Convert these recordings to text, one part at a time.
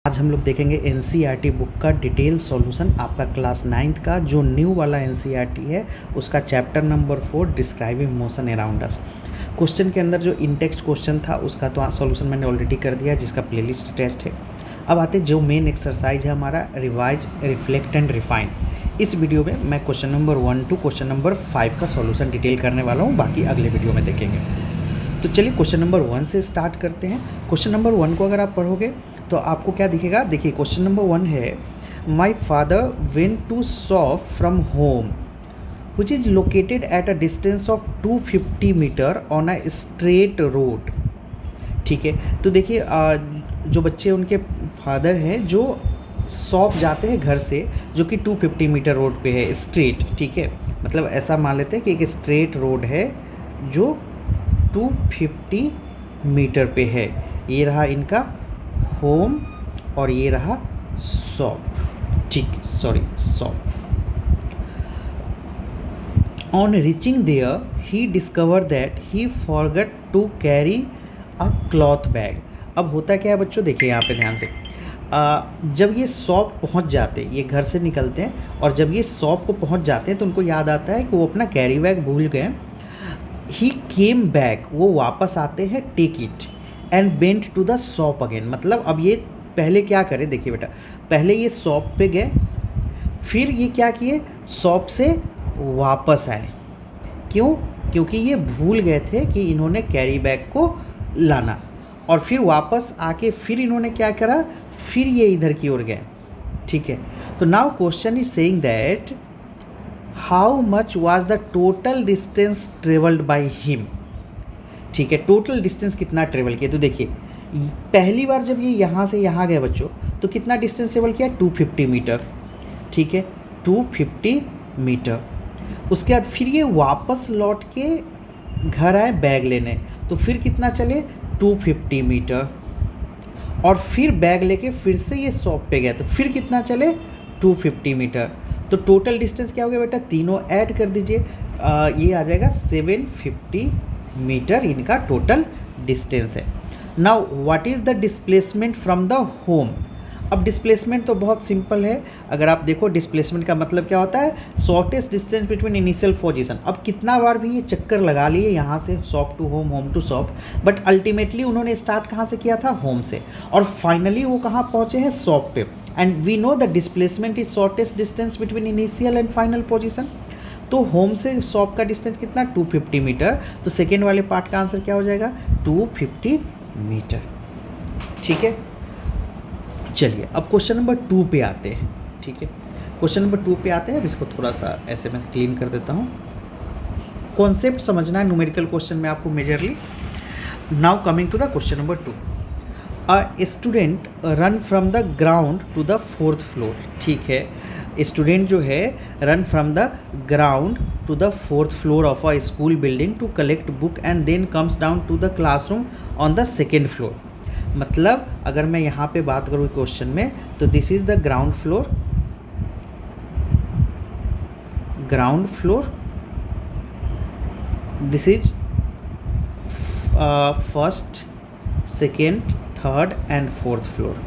आज हम लोग देखेंगे एनसीईआरटी बुक का डिटेल सॉल्यूशन आपका क्लास 9th का जो न्यू वाला एनसीईआरटी है उसका chapter number 4 describing motion around us. Question के अंदर जो इन टेक्स्ट क्वेश्चन था उसका तो सॉल्यूशन मैंने ऑलरेडी कर दिया जिसका प्लेलिस्ट टेस्ट है। अब आते जो मेन एक्सरसाइज है हमारा रिवाइज रिफ्लेक्ट एंड रिफाइन। इस वीडियो में मैं question number 1 to question number 5 का सॉल्यूशन डिटेल करने वाला हूँ, बाकी अगले वीडियो में देखेंगे। तो चलिए क्वेश्चन नंबर 1 से स्टार्ट करते हैं। क्वेश्चन नंबर 1 को अगर आप पढ़ोगे तो आपको क्या दिखेगा, देखिए क्वेश्चन नंबर 1 है my father went to shop from home which is located at a distance of 250 meter on a straight road. ठीक है, तो देखिए जो बच्चे उनके फादर हैं जो शॉप जाते हैं घर से जो कि 250 मीटर रोड पे है स्ट्रेट। ठीक है, मतलब ऐसा मान लेते हैं कि एक स्ट्रेट रोड है जो 250 मीटर पे है। ये रहा इनका होम और ये रहा शॉप। ठीक, sorry shop. On reaching there he discover that he forgot to carry a cloth bag. अब होता क्या है बच्चों, देखिए यहाँ पे ध्यान से, जब ये शॉप पहुँच जाते, ये घर से निकलते हैं और जब ये शॉप को पहुँच जाते हैं तो उनको याद आता है कि वो अपना कैरी बैग भूल गए। ही केम बैक, वो वापस आते हैं, take it and went to the shop again. मतलब अब ये पहले क्या करे, देखिए बेटा, पहले ये शॉप पे गए, फिर ये क्या किए, शॉप से वापस आए। क्यों? क्योंकि ये भूल गए थे कि इन्होंने कैरी बैग को लाना, और फिर वापस आके फिर इन्होंने क्या करा, फिर ये इधर की ओर गए। ठीक है, तो now question is saying that how much was the total distance travelled by him. ठीक है, टोटल डिस्टेंस कितना ट्रेवल किया, तो देखिए पहली बार जब ये यहाँ से यहाँ गए बच्चों तो कितना डिस्टेंस ट्रेवल किया, 250 मीटर। ठीक है, 250 मीटर। उसके बाद फिर ये वापस लौट के घर आए बैग लेने, तो फिर कितना चले, 250 मीटर। और फिर बैग लेके फिर से ये शॉप पे गए तो फिर कितना चले, 250 मीटर। तो टोटल डिस्टेंस क्या हो गया बेटा, तीनों ऐड कर दीजिए, ये आ जाएगा 750 मीटर इनका टोटल डिस्टेंस है। Now what is the displacement from the home. अब डिस्प्लेसमेंट तो बहुत सिंपल है, अगर आप देखो डिस्प्लेसमेंट का मतलब क्या होता है, shortest distance between initial position. अब कितना बार भी ये चक्कर लगा लिए यहाँ से shop to home, home to shop, but ultimately उन्होंने स्टार्ट कहाँ से किया था, होम से, और फाइनली वो कहाँ पहुँचे हैं, शॉप पे। And we know the displacement is shortest distance between initial and final position. तो होम से शॉप का डिस्टेंस कितना, 250 मीटर। तो सेकेंड वाले पार्ट का आंसर क्या हो जाएगा, 250 मीटर। ठीक है, चलिए अब क्वेश्चन नंबर 2 पे आते हैं। ठीक है, क्वेश्चन नंबर 2 पे आते हैं। अब इसको थोड़ा सा ऐसे मैं क्लीन कर देता हूँ। कॉन्सेप्ट समझना है न्यूमेरिकल क्वेश्चन में आपको majorly. Now coming to the question number 2, a student run from the ground to the 4th floor. ठीक है, स्टूडेंट जो है run from the ground to the 4th floor of a school building to collect book and then comes down to the classroom on the 2nd floor. मतलब अगर मैं यहाँ पे बात करूँ क्वेश्चन में, तो this is the ground floor, this is first, second, third and 4th floor.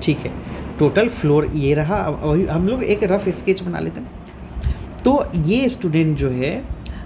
ठीक है, टोटल फ्लोर ये रहा। अब हम लोग एक रफ स्केच बना लेते हैं। तो ये स्टूडेंट जो है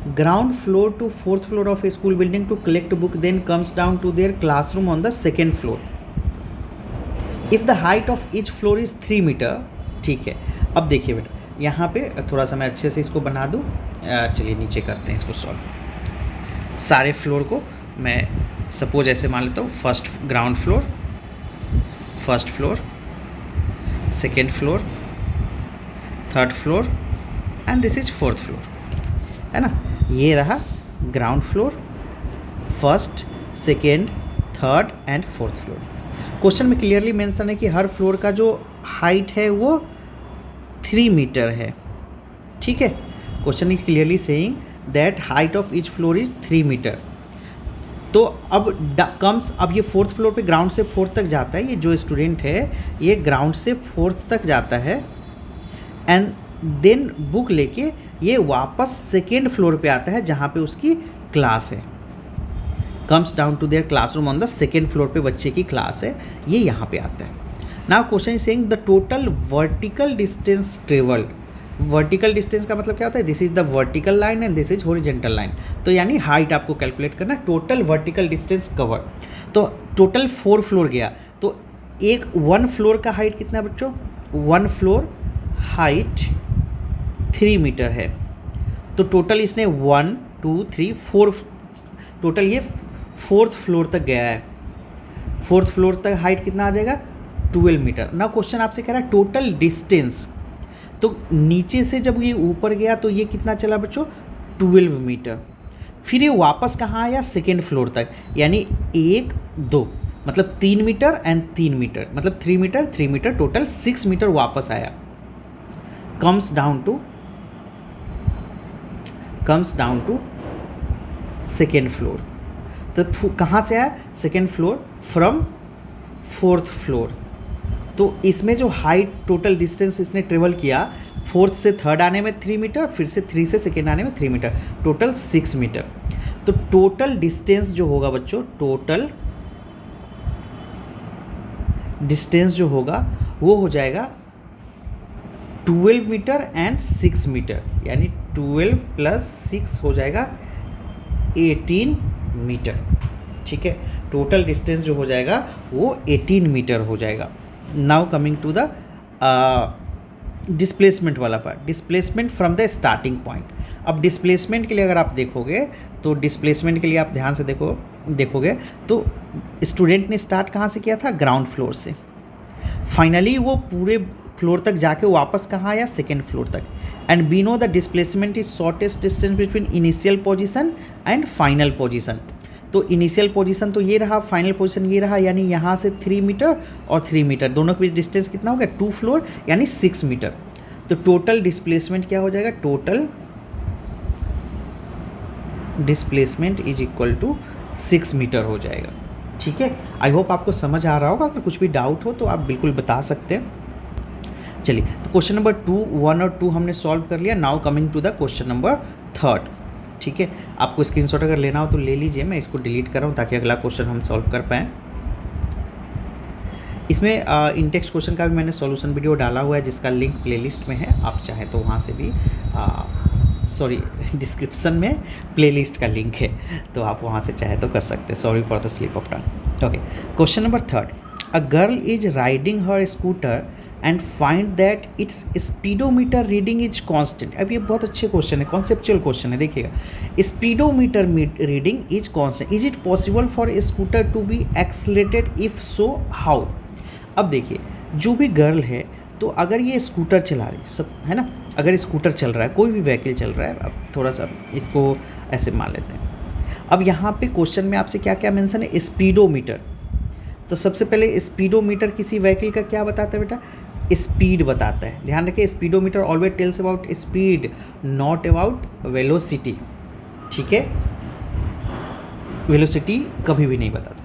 ground floor to 4th floor of a school building to collect book then comes down to their classroom on the 2nd floor if the height of each floor is 3 meter. ठीक है, अब देखिए बेटा यहाँ पे थोड़ा सा मैं अच्छे से इसको बना दूँ। चलिए नीचे करते हैं इसको सॉल्व। सारे फ्लोर को मैं सपोज ऐसे मान लेता हूँ, first ground floor, first floor, second floor, third floor and this is 4th floor, है ना। ये रहा ground floor, first, second, third and 4th floor. Question में क्लियरली मेंशन है कि हर फ्लोर का जो हाइट है वो 3 मीटर है। ठीक है, question is clearly saying that height of each floor is 3 meter. तो अब अब ये 4th फ्लोर पे ग्राउंड से 4th तक जाता है। ये जो स्टूडेंट है ये ग्राउंड से 4th तक जाता है एंड देन बुक लेके ये वापस 2nd फ्लोर पे आता है जहाँ पे उसकी क्लास है। Comes down to their classroom on the 2nd floor पे बच्चे की क्लास है, ये यहाँ पे आता है। Now question is saying the total vertical distance travelled. Vertical distance का मतलब क्या होता है, this is the vertical line and this is horizontal line, तो यानी हाइट आपको कैलकुलेट करना, टोटल वर्टिकल डिस्टेंस कवर। तो टोटल 4 फ्लोर गया, तो एक 1 फ्लोर का हाइट कितना है बच्चों, 1 फ्लोर हाइट 3 मीटर है, तो टोटल इसने 1 2 3 4 टोटल ये 4th फ्लोर तक गया है। 4th फ्लोर तक हाइट कितना आ जाएगा, 12 मीटर। ना क्वेश्चन आपसे कह रहा है टोटल डिस्टेंस, तो नीचे से जब ये ऊपर गया तो ये कितना चला बच्चों, 12 मीटर। फिर ये वापस कहाँ आया, 2nd फ्लोर तक, यानी 1 2 मतलब 3 मीटर एंड 3 मीटर, मतलब 3 मीटर 3 मीटर, टोटल 6 मीटर वापस आया। Comes down to 2nd floor. तो कहाँ से आया, 2nd floor from 4th floor. तो इसमें जो हाइट टोटल डिस्टेंस इसने ट्रेवल किया, 4th से 3rd आने में 3 मीटर, फिर से 3 से 2nd आने में 3 मीटर, टोटल 6 मीटर। तो टोटल डिस्टेंस जो होगा बच्चों, टोटल डिस्टेंस जो होगा वो हो जाएगा 12 मीटर एंड 6 मीटर, यानी 12 प्लस 6 हो जाएगा 18 मीटर। ठीक है, टोटल डिस्टेंस जो हो जाएगा वो 18 मीटर हो जाएगा। Now coming to the displacement वाला part, displacement from the starting point. अब डिस्प्लेसमेंट के लिए अगर आप देखोगे तो डिस्प्लेसमेंट के लिए आप ध्यान से देखोगे तो स्टूडेंट ने स्टार्ट कहाँ से किया था, ग्राउंड फ्लोर से। फाइनली वो पूरे फ्लोर तक जाके वापस कहाँ आया, 2nd फ्लोर तक। And we know the displacement is shortest distance between initial position and final position. तो इनिशियल पोजीशन तो ये रहा, फाइनल पोजीशन ये रहा, यानी यहाँ से 3 मीटर और 3 मीटर दोनों के बीच डिस्टेंस कितना हो गया, 2 फ्लोर यानी 6 मीटर। तो टोटल डिस्प्लेसमेंट क्या हो जाएगा, total displacement is equal to 6 meter हो जाएगा। ठीक है, आई होप आपको समझ आ रहा होगा। अगर कुछ भी डाउट हो तो आप बिल्कुल बता सकते हैं। चलिए, तो क्वेश्चन नंबर 2, 1 और 2 हमने सॉल्व कर लिया। Now coming to the question number 3। ठीक है, आपको स्क्रीनशॉट अगर लेना हो तो ले लीजिए, मैं इसको डिलीट कर रहा हूँ ताकि अगला क्वेश्चन हम सॉल्व कर पाएँ। इसमें इन टेक्स्ट क्वेश्चन का भी मैंने सॉल्यूशन वीडियो डाला हुआ है, जिसका लिंक प्लेलिस्ट में है, आप चाहें तो वहाँ से भी डिस्क्रिप्शन में प्लेलिस्ट का लिंक है, तो आप वहाँ से चाहे तो कर सकते हैं। Sorry for the slip of tongue. Okay, question number 3, a girl is riding her scooter and find that it's speedometer reading is constant. अब ये बहुत अच्छे क्वेश्चन है, कॉन्सेप्चुअल क्वेश्चन है। देखिएगा, speedometer reading is constant, is it possible for a scooter to be accelerated, if so how. अब देखिए, जो भी गर्ल है, तो अगर ये स्कूटर चला रही सब है ना, अगर स्कूटर चल रहा है, कोई भी व्हीकल चल रहा है, अब थोड़ा सा इसको ऐसे मान लेते हैं। अब यहाँ पे क्वेश्चन में आपसे क्या क्या मेंशन है, स्पीडोमीटर। तो सबसे पहले स्पीडोमीटर किसी व्हीकल का क्या बताता है बेटा, स्पीड बताता है। ध्यान रखिए, speedometer always tells about speed, not about velocity. ठीक है, वेलोसिटी कभी भी नहीं बताता।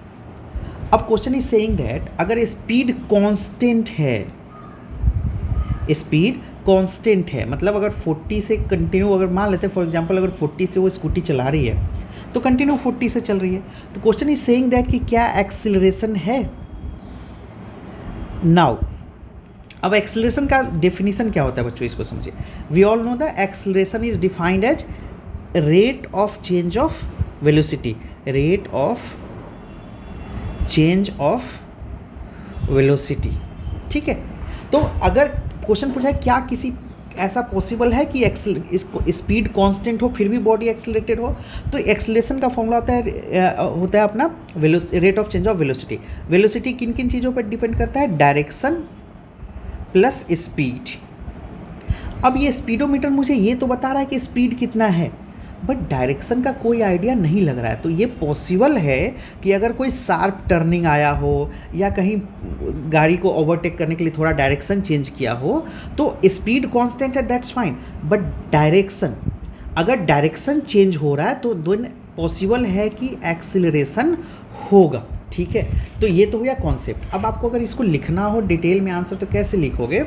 अब क्वेश्चन इज सेइंग दैट अगर स्पीड कांस्टेंट है, स्पीड कांस्टेंट है, मतलब अगर 40 से कंटिन्यू, अगर मान लेते हैं फॉर एग्जांपल, अगर 40 से वो स्कूटी चला रही है तो कंटिन्यू 40 से चल रही है, तो क्वेश्चन इज सेइंग दैट कि क्या एक्सीलरेशन है। नाउ, अब एक्सीलरेशन का डेफिनेशन क्या होता है बच्चों, इसको समझिए। We all know the acceleration is defined as rate of change of velocity, rate of change of velocity. ठीक है, तो अगर क्वेश्चन पूछा है क्या किसी ऐसा पॉसिबल है कि इसको स्पीड कांस्टेंट हो फिर भी बॉडी एक्सेलरेटेड हो, तो एक्सेलरेशन का फॉर्मूला होता है अपना rate of change of velocity. Velocity किन किन चीज़ों पर डिपेंड करता है, डायरेक्शन प्लस स्पीड। अब ये स्पीडोमीटर मुझे ये तो बता रहा है कि स्पीड कितना है, बट डायरेक्शन का कोई आइडिया नहीं लग रहा है। तो ये पॉसिबल है कि अगर कोई शार्प टर्निंग आया हो या कहीं गाड़ी को ओवरटेक करने के लिए थोड़ा डायरेक्शन चेंज किया हो, तो स्पीड कांस्टेंट है, दैट्स फाइन, बट डायरेक्शन, अगर डायरेक्शन चेंज हो रहा है तो दोनों पॉसिबल है कि एक्सीलरेशन होगा। ठीक है, तो ये तो हो गया कॉन्सेप्ट। अब आपको अगर इसको लिखना हो डिटेल में आंसर, तो कैसे लिखोगे,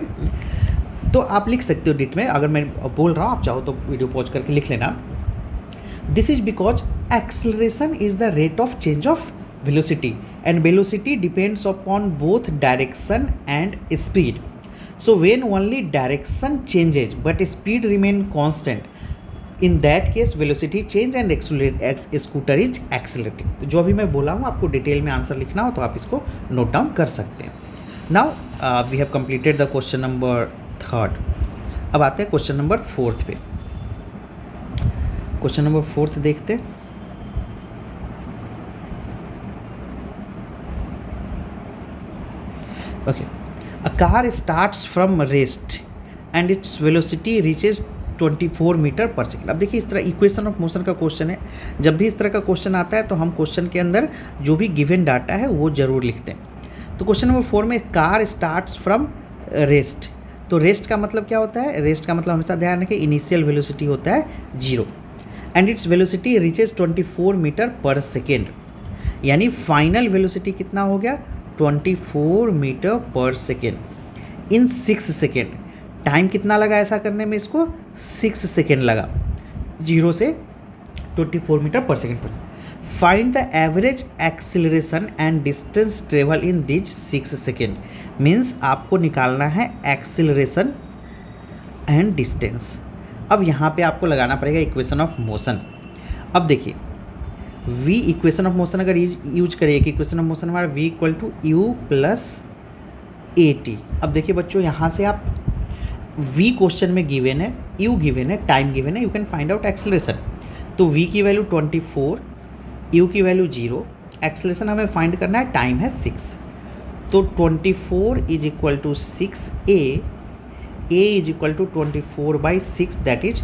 तो आप लिख सकते हो डिट में, अगर मैं बोल रहा हूँ आप चाहो तो वीडियो पॉज करके लिख लेना। This is because acceleration is the rate of change of velocity, and velocity depends upon both direction and speed. So when only direction changes but speed remain constant, in that case velocity change and scooter is accelerating. तो जो अभी मैं बोला हूँ आपको detail में answer लिखना हो तो आप इसको नोट डाउन कर सकते हैं. Now we have completed the question number 3. अब आते हैं क्वेश्चन नंबर 4 पे. क्वेश्चन नंबर 4 देखते हैं. Okay, a car starts from rest and its velocity reaches 24 meter per second. अब देखिए इस तरह इक्वेशन ऑफ मोशन का क्वेश्चन है. जब भी इस तरह का क्वेश्चन आता है तो हम क्वेश्चन के अंदर जो भी गिवन डाटा है वो जरूर लिखते हैं. तो क्वेश्चन नंबर 4 में कार स्टार्ट्स फ्रॉम रेस्ट. तो रेस्ट का मतलब क्या होता है? रेस्ट का मतलब हमेशा ध्यान रखें इनिशियल वेलोसिटी होता है 0 and its velocity reaches 24 meter per second. यानी फाइनल वेलोसिटी कितना हो गया? 24 meter per second in 6 second. Time कितना लगा ऐसा करने में? इसको 6 सेकेंड लगा 0 से 24 मीटर पर सेकेंड पर. Find the average acceleration and distance travel in these 6 second. Means आपको निकालना है एक्सिलरेशन एंड डिस्टेंस. अब यहाँ पे आपको लगाना पड़ेगा इक्वेशन ऑफ मोशन. अब देखिए v इक्वेशन ऑफ मोशन अगर यूज करिए कि इक्वेशन ऑफ मोशन हमारा v equal to u plus a t. अब देखिए बच्चों यहाँ से आप v क्वेश्चन में गिवन है, u गिवन है, टाइम गिवन है, you can find out acceleration. तो v की वैल्यू 24, u की वैल्यू 0, एक्सेलरेशन हमें फाइंड करना है, टाइम है 6. तो 24 is equal to 6a, a is equal to 24/6 that is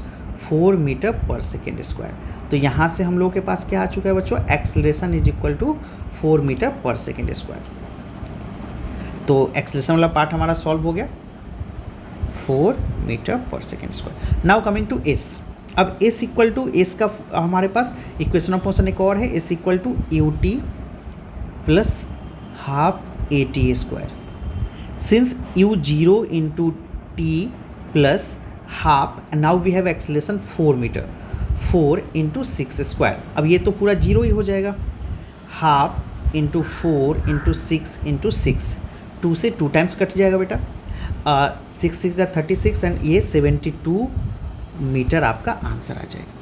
4 meter per second square. तो यहाँ से हम लोगों के पास क्या आ चुका है बच्चों? Acceleration is equal to 4 meter per second square. तो एक्सेलरेशन वाला पार्ट हमारा सॉल्व हो गया 4 meter per second square. Now coming to s. अब एस इक्वल टू एस का हमारे पास इक्वेशन ऑफ मोशन एक और है, s equal to u t plus half a t square. Since u 0 into t plus half, now we have acceleration 4 meter, 4 into 6 square. अब ये तो पूरा 0 ही हो जाएगा. हाफ इंटू 4 इंटू 6 इंटू 6, 2 से 2 टाइम्स कट जाएगा बेटा. 6 6 या 36 एंड ये 72 मीटर आपका आंसर आ जाएगा.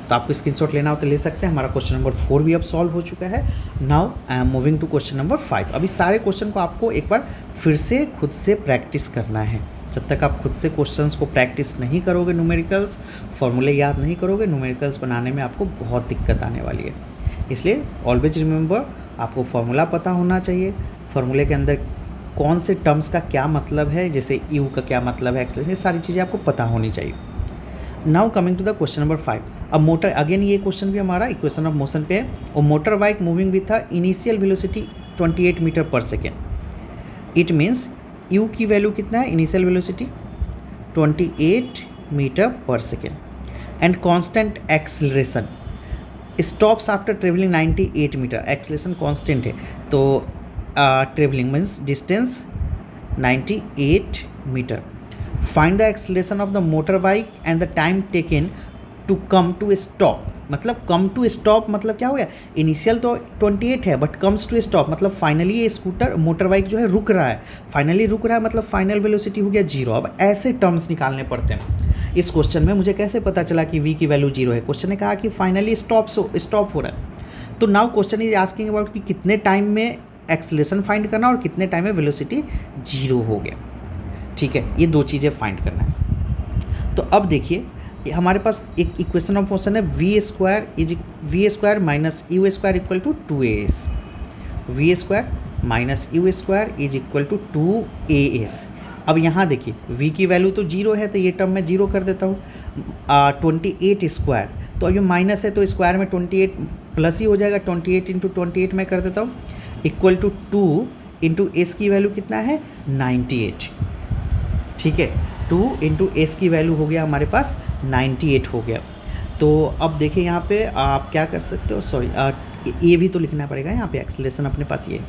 तो आपको स्क्रीनशॉट लेना हो तो ले सकते हैं. हमारा क्वेश्चन नंबर 4 भी अब सॉल्व हो चुका है. Now I am moving to question number 5. अभी सारे क्वेश्चन को आपको एक बार फिर से खुद से प्रैक्टिस करना है. जब तक आप खुद से क्वेश्चंस को प्रैक्टिस नहीं करोगे, न्यूमेरिकल्स फॉर्मूले याद नहीं करोगे, न्यूमेरिकल्स बनाने में आपको बहुत दिक्कत आने वाली है. इसलिए ऑलवेज रिमेंबर, आपको फार्मूला पता होना चाहिए. फार्मूले के अंदर कौन से टर्म्स का क्या मतलब है, जैसे यू का क्या मतलब है, एक्सेलरेशन, ये सारी चीज़ें आपको पता होनी चाहिए. Now coming to the question number 5. अब मोटर, अगेन ये क्वेश्चन भी हमारा इक्वेशन ऑफ मोशन पे है. और motorbike moving with a initial velocity 28 meter per second. It means u की वैल्यू कितना है? Initial velocity 28 meter per second and constant acceleration. Stops after travelling 98 meter. Acceleration constant है तो travelling means distance 98 meter. Find the acceleration of the motorbike and the time taken to come to stop. मतलब come to stop मतलब क्या हो गया? Initial तो 28 है but comes to stop मतलब फाइनली ये स्कूटर मोटर बाइक जो है रुक रहा है. फाइनली रुक रहा है मतलब फाइनल वेलोसिटी हो गया 0. अब ऐसे टर्म्स निकालने पड़ते हैं. इस क्वेश्चन में मुझे कैसे पता चला कि v की वैल्यू 0 है? क्वेश्चन ने कहा कि फाइनली स्टॉप हो रहा है. तो now question is asking about कि कितने टाइम में एक्सेलरेशन फाइंड करना और कितने टाइम में वेलोसिटी 0 हो गया. ठीक है, ये दो चीज़ें फाइंड करना है. तो अब देखिए हमारे पास एक इक्वेशन ऑफ मोशन है v square minus u square equal to 2as. V square minus u square is equal to 2as. अब यहाँ देखिए v की वैल्यू तो 0 है तो ये टर्म मैं 0 कर देता हूँ. 28 स्क्वायर, तो अब ये माइनस है तो स्क्वायर में 28 प्लस ही हो जाएगा. 28 इंटू 28 मैं कर देता हूँ इक्वल टू 2 इंटू एस की वैल्यू कितना है? 98. ठीक है, 2 इंटू एस की वैल्यू हो गया हमारे पास 98 हो गया. तो अब देखिए यहाँ पे आप क्या कर सकते हो, सॉरी ये भी तो लिखना पड़ेगा यहाँ पे. एक्सेलरेशन अपने पास ये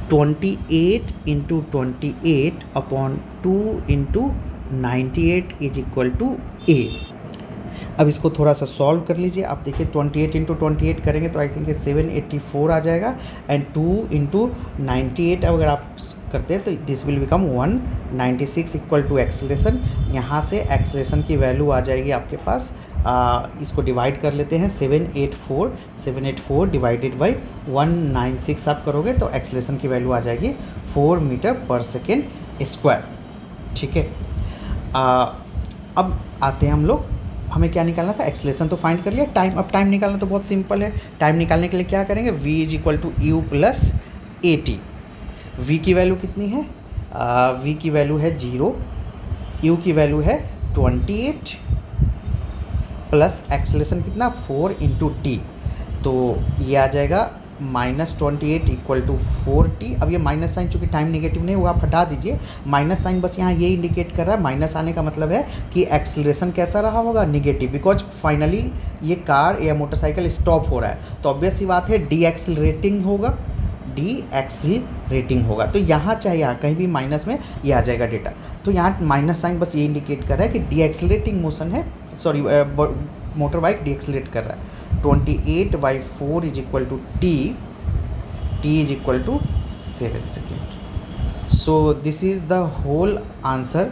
28 into 28 upon 2 into 98 is equal to A. अब इसको थोड़ा सा सॉल्व कर लीजिए। आप देखिए 28 इंटू 28 करेंगे तो आई थिंक ये 784 आ जाएगा, एंड 2 इंटू 98 अगर आप करते हैं तो this will become 196 equal to acceleration. यहाँ से एक्सेलरेशन की वैल्यू आ जाएगी आपके पास, इसको डिवाइड कर लेते हैं, 784 डिवाइडेड बाई 196 आप करोगे तो एक्सेलरेशन की वैल्यू आ जाएगी 4 मीटर पर सेकेंड स्क्वायर। ठीक है, अब आते हैं हम लोग, हमें क्या निकालना था, एक्सेलरेशन तो फाइंड कर लिया, टाइम, अब टाइम निकालना तो बहुत सिंपल है। टाइम निकालने के लिए क्या करेंगे, v is equal to u plus a t. v की वैल्यू कितनी है, v की वैल्यू है 0, u की वैल्यू है 28 प्लस एक्सेलरेशन कितना 4 इंटू टी, तो ये आ जाएगा -28 इक्वल टू 4t। अब ये माइनस साइन चूँकि टाइम नेगेटिव नहीं हुआ, आप हटा दीजिए, माइनस साइन बस यहाँ ये इंडिकेट कर रहा है, माइनस आने का मतलब है कि एक्सेलरेशन कैसा रहा होगा, नेगेटिव, बिकॉज फाइनली ये कार या मोटरसाइकिल स्टॉप हो रहा है, तो ऑब्वियस सी बात है डी एक्सेलरेटिंग होगा, डी एक्सीलरेटिंग होगा। तो यहाँ चाहे यहाँ कहीं भी माइनस में ये आ जाएगा डेटा, तो यहाँ माइनस साइन बस ये इंडिकेट कर रहा है कि डी एक्सीलरेटिंग मोशन है, sorry motorbike decelerate कर रहा है। 28/4 is equal to t is equal to 7 second. So this is the whole answer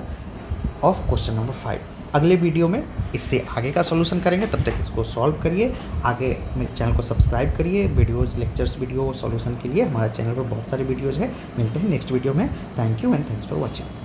of question number 5। अगले वीडियो में इससे आगे का सॉल्यूशन करेंगे, तब तक इसको सॉल्व करिए, आगे मेरे चैनल को सब्सक्राइब करिए। वीडियोज़, लेक्चर्स, वीडियो सॉल्यूशन के लिए हमारे चैनल पर बहुत सारे वीडियोज़ हैं। मिलते हैं नेक्स्ट वीडियो में। Thank you and thanks for watching.